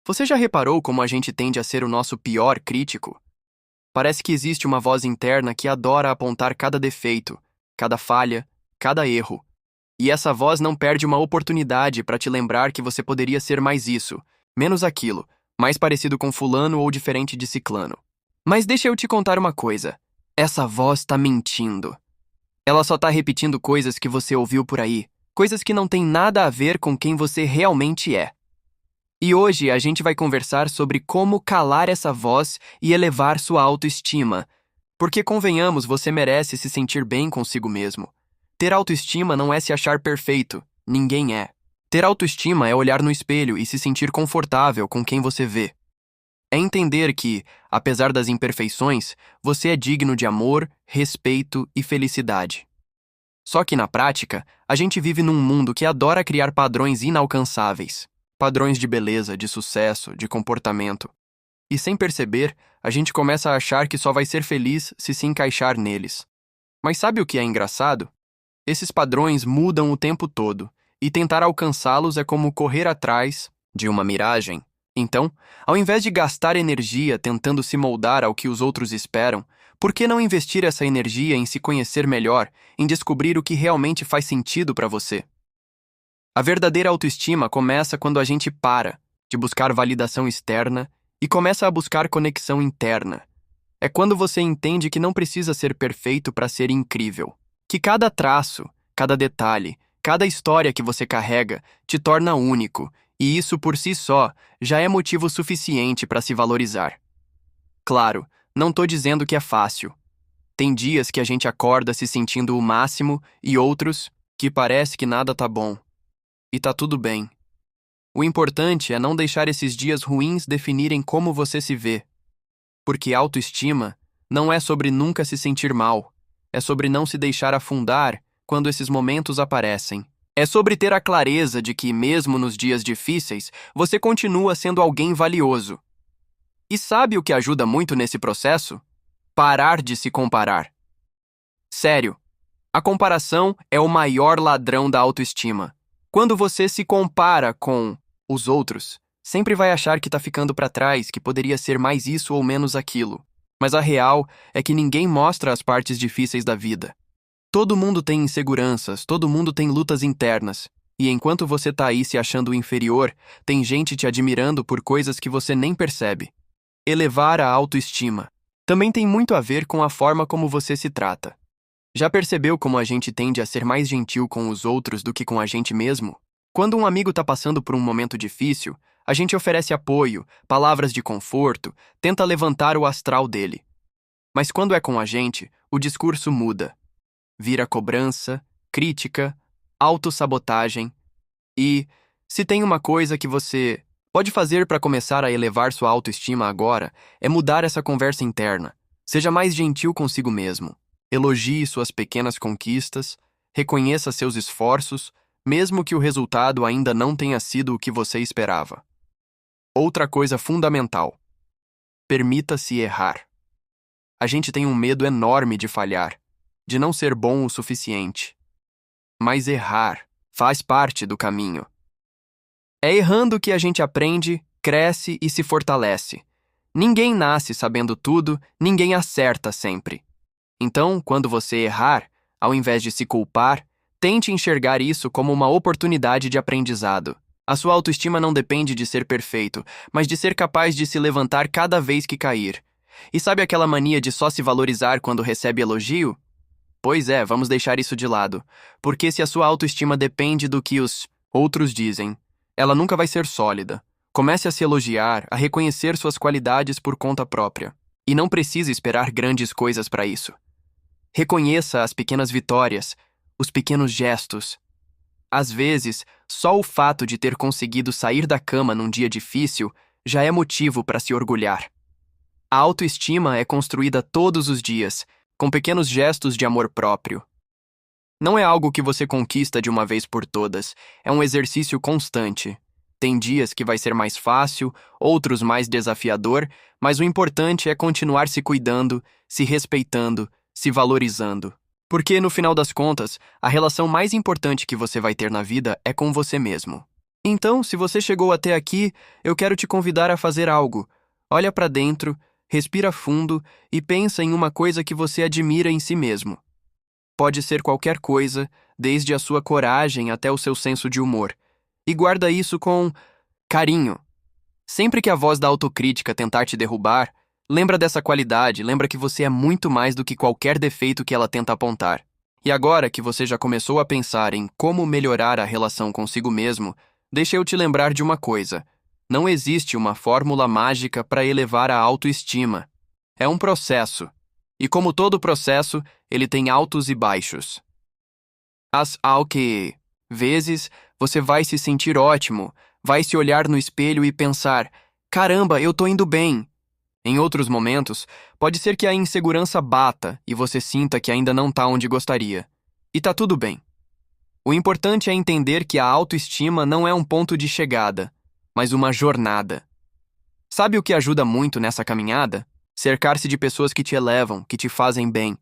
Você já reparou como a gente tende a ser o nosso pior crítico? Parece que existe uma voz interna que adora apontar cada defeito, cada falha, cada erro. E essa voz não perde uma oportunidade para te lembrar que você poderia ser mais isso, menos aquilo, mais parecido com fulano ou diferente de ciclano. Mas deixa eu te contar uma coisa. Essa voz tá mentindo. Ela só tá repetindo coisas que você ouviu por aí, coisas que não têm nada a ver com quem você realmente é. E hoje a gente vai conversar sobre como calar essa voz e elevar sua autoestima. Porque, convenhamos, você merece se sentir bem consigo mesmo. Ter autoestima não é se achar perfeito. Ninguém é. Ter autoestima é olhar no espelho e se sentir confortável com quem você vê. É entender que, apesar das imperfeições, você é digno de amor, respeito e felicidade. Só que, na prática, a gente vive num mundo que adora criar padrões inalcançáveis. Padrões de beleza, de sucesso, de comportamento. E sem perceber, a gente começa a achar que só vai ser feliz se encaixar neles. Mas sabe o que é engraçado? Esses padrões mudam o tempo todo, e tentar alcançá-los é como correr atrás de uma miragem. Então, ao invés de gastar energia tentando se moldar ao que os outros esperam, por que não investir essa energia em se conhecer melhor, em descobrir o que realmente faz sentido para você? A verdadeira autoestima começa quando a gente para de buscar validação externa e começa a buscar conexão interna. É quando você entende que não precisa ser perfeito para ser incrível. Que cada traço, cada detalhe, cada história que você carrega te torna único, e isso por si só já é motivo suficiente para se valorizar. Claro, não tô dizendo que é fácil. Tem dias que a gente acorda se sentindo o máximo e outros que parece que nada tá bom. E tá tudo bem. O importante é não deixar esses dias ruins definirem como você se vê. Porque autoestima não é sobre nunca se sentir mal, é sobre não se deixar afundar quando esses momentos aparecem. É sobre ter a clareza de que, mesmo nos dias difíceis, você continua sendo alguém valioso. E sabe o que ajuda muito nesse processo? Parar de se comparar. Sério, a comparação é o maior ladrão da autoestima. Quando você se compara com os outros, sempre vai achar que tá ficando para trás, que poderia ser mais isso ou menos aquilo. Mas a real é que ninguém mostra as partes difíceis da vida. Todo mundo tem inseguranças, todo mundo tem lutas internas. E enquanto você tá aí se achando inferior, tem gente te admirando por coisas que você nem percebe. Elevar a autoestima também tem muito a ver com a forma como você se trata. Já percebeu como a gente tende a ser mais gentil com os outros do que com a gente mesmo? Quando um amigo tá passando por um momento difícil, a gente oferece apoio, palavras de conforto, tenta levantar o astral dele. Mas quando é com a gente, o discurso muda. Vira cobrança, crítica, autossabotagem. E, se tem uma coisa que você pode fazer para começar a elevar sua autoestima agora, é mudar essa conversa interna. Seja mais gentil consigo mesmo. Elogie suas pequenas conquistas, reconheça seus esforços, mesmo que o resultado ainda não tenha sido o que você esperava. Outra coisa fundamental: permita-se errar. A gente tem um medo enorme de falhar, de não ser bom o suficiente. Mas errar faz parte do caminho. É errando que a gente aprende, cresce e se fortalece. Ninguém nasce sabendo tudo, ninguém acerta sempre. Então, quando você errar, ao invés de se culpar, tente enxergar isso como uma oportunidade de aprendizado. A sua autoestima não depende de ser perfeito, mas de ser capaz de se levantar cada vez que cair. E sabe aquela mania de só se valorizar quando recebe elogio? Pois é, vamos deixar isso de lado. Porque se a sua autoestima depende do que os outros dizem, ela nunca vai ser sólida. Comece a se elogiar, a reconhecer suas qualidades por conta própria. E não precisa esperar grandes coisas para isso. Reconheça as pequenas vitórias, os pequenos gestos. Às vezes, só o fato de ter conseguido sair da cama num dia difícil já é motivo para se orgulhar. A autoestima é construída todos os dias, com pequenos gestos de amor próprio. Não é algo que você conquista de uma vez por todas, é um exercício constante. Tem dias que vai ser mais fácil, outros mais desafiador, mas o importante é continuar se cuidando, se respeitando, se valorizando. Porque, no final das contas, a relação mais importante que você vai ter na vida é com você mesmo. Então, se você chegou até aqui, eu quero te convidar a fazer algo. Olha para dentro, respira fundo e pensa em uma coisa que você admira em si mesmo. Pode ser qualquer coisa, desde a sua coragem até o seu senso de humor. E guarda isso com carinho. Sempre que a voz da autocrítica tentar te derrubar, lembra dessa qualidade, lembra que você é muito mais do que qualquer defeito que ela tenta apontar. E agora que você já começou a pensar em como melhorar a relação consigo mesmo, deixa eu te lembrar de uma coisa. Não existe uma fórmula mágica para elevar a autoestima. É um processo. E como todo processo, ele tem altos e baixos. Vezes, você vai se sentir ótimo, vai se olhar no espelho e pensar: caramba, eu tô indo bem. Em outros momentos, pode ser que a insegurança bata e você sinta que ainda não tá onde gostaria. E tá tudo bem. O importante é entender que a autoestima não é um ponto de chegada, mas uma jornada. Sabe o que ajuda muito nessa caminhada? Cercar-se de pessoas que te elevam, que te fazem bem.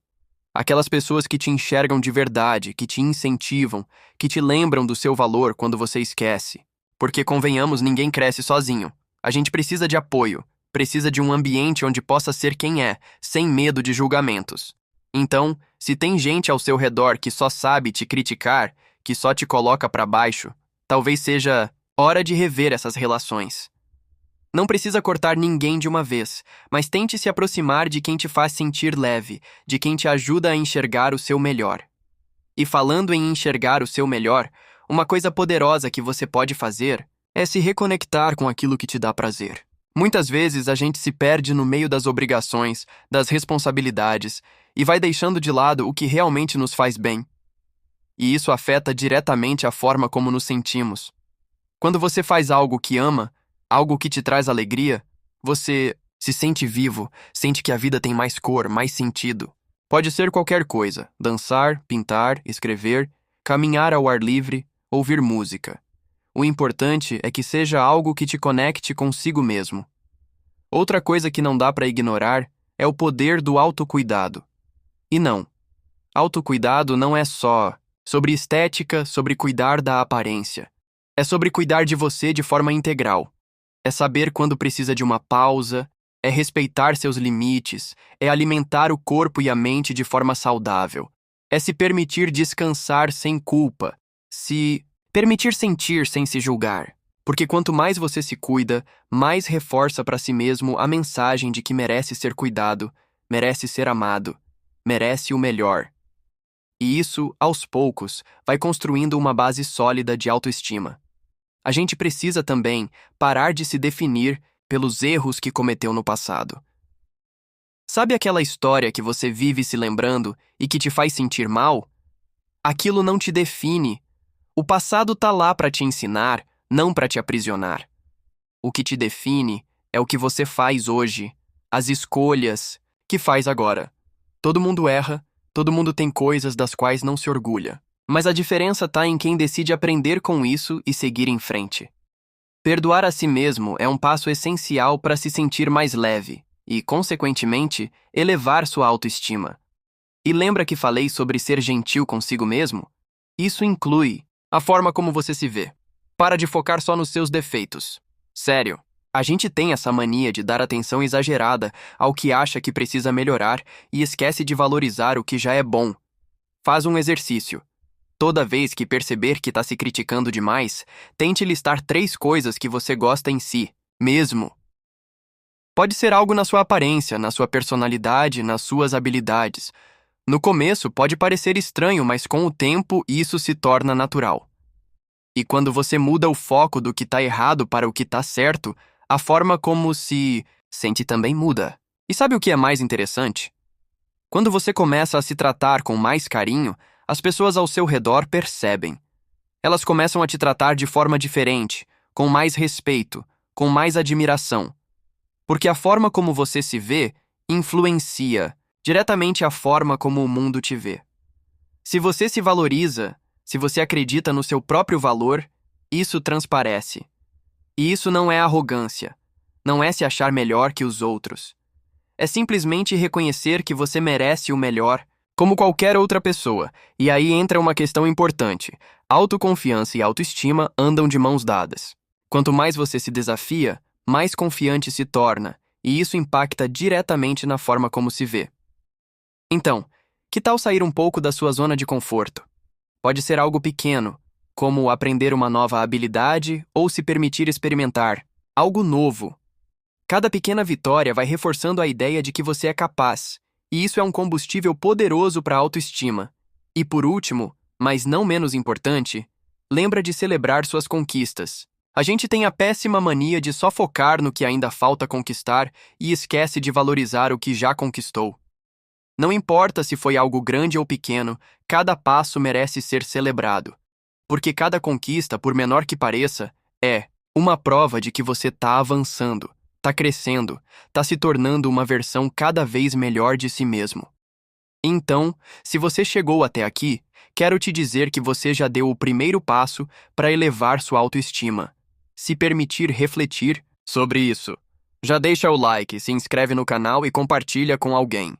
Aquelas pessoas que te enxergam de verdade, que te incentivam, que te lembram do seu valor quando você esquece. Porque, convenhamos, ninguém cresce sozinho. A gente precisa de apoio, precisa de um ambiente onde possa ser quem é, sem medo de julgamentos. Então, se tem gente ao seu redor que só sabe te criticar, que só te coloca para baixo, talvez seja hora de rever essas relações. Não precisa cortar ninguém de uma vez, mas tente se aproximar de quem te faz sentir leve, de quem te ajuda a enxergar o seu melhor. E falando em enxergar o seu melhor, uma coisa poderosa que você pode fazer é se reconectar com aquilo que te dá prazer. Muitas vezes a gente se perde no meio das obrigações, das responsabilidades, e vai deixando de lado o que realmente nos faz bem. E isso afeta diretamente a forma como nos sentimos. Quando você faz algo que ama, algo que te traz alegria, você se sente vivo, sente que a vida tem mais cor, mais sentido. Pode ser qualquer coisa: dançar, pintar, escrever, caminhar ao ar livre, ouvir música. O importante é que seja algo que te conecte consigo mesmo. Outra coisa que não dá para ignorar é o poder do autocuidado. E não, autocuidado não é só sobre estética, sobre cuidar da aparência. É sobre cuidar de você de forma integral. É saber quando precisa de uma pausa, é respeitar seus limites, é alimentar o corpo e a mente de forma saudável, é se permitir descansar sem culpa, se permitir sentir sem se julgar. Porque quanto mais você se cuida, mais reforça para si mesmo a mensagem de que merece ser cuidado, merece ser amado, merece o melhor. E isso, aos poucos, vai construindo uma base sólida de autoestima. A gente precisa também parar de se definir pelos erros que cometeu no passado. Sabe aquela história que você vive se lembrando e que te faz sentir mal? Aquilo não te define. O passado tá lá para te ensinar, não para te aprisionar. O que te define é o que você faz hoje, as escolhas que faz agora. Todo mundo erra, todo mundo tem coisas das quais não se orgulha. Mas a diferença tá em quem decide aprender com isso e seguir em frente. Perdoar a si mesmo é um passo essencial para se sentir mais leve e, consequentemente, elevar sua autoestima. E lembra que falei sobre ser gentil consigo mesmo? Isso inclui a forma como você se vê. Para de focar só nos seus defeitos. Sério, a gente tem essa mania de dar atenção exagerada ao que acha que precisa melhorar e esquece de valorizar o que já é bom. Faz um exercício. Toda vez que perceber que está se criticando demais, tente listar 3 coisas que você gosta em si, mesmo. Pode ser algo na sua aparência, na sua personalidade, nas suas habilidades. No começo pode parecer estranho, mas com o tempo isso se torna natural. E quando você muda o foco do que está errado para o que está certo, a forma como se sente também muda. E sabe o que é mais interessante? Quando você começa a se tratar com mais carinho, as pessoas ao seu redor percebem. Elas começam a te tratar de forma diferente, com mais respeito, com mais admiração. Porque a forma como você se vê influencia diretamente a forma como o mundo te vê. Se você se valoriza, se você acredita no seu próprio valor, isso transparece. E isso não é arrogância, não é se achar melhor que os outros. É simplesmente reconhecer que você merece o melhor, como qualquer outra pessoa. E aí entra uma questão importante. Autoconfiança e autoestima andam de mãos dadas. Quanto mais você se desafia, mais confiante se torna, e isso impacta diretamente na forma como se vê. Então, que tal sair um pouco da sua zona de conforto? Pode ser algo pequeno, como aprender uma nova habilidade ou se permitir experimentar algo novo. Cada pequena vitória vai reforçando a ideia de que você é capaz, e isso é um combustível poderoso para a autoestima. E por último, mas não menos importante, lembra de celebrar suas conquistas. A gente tem a péssima mania de só focar no que ainda falta conquistar e esquece de valorizar o que já conquistou. Não importa se foi algo grande ou pequeno, cada passo merece ser celebrado. Porque cada conquista, por menor que pareça, é uma prova de que você está avançando, está crescendo, está se tornando uma versão cada vez melhor de si mesmo. Então, se você chegou até aqui, quero te dizer que você já deu o primeiro passo para elevar sua autoestima. Se permitir refletir sobre isso. Já deixa o like, se inscreve no canal e compartilha com alguém.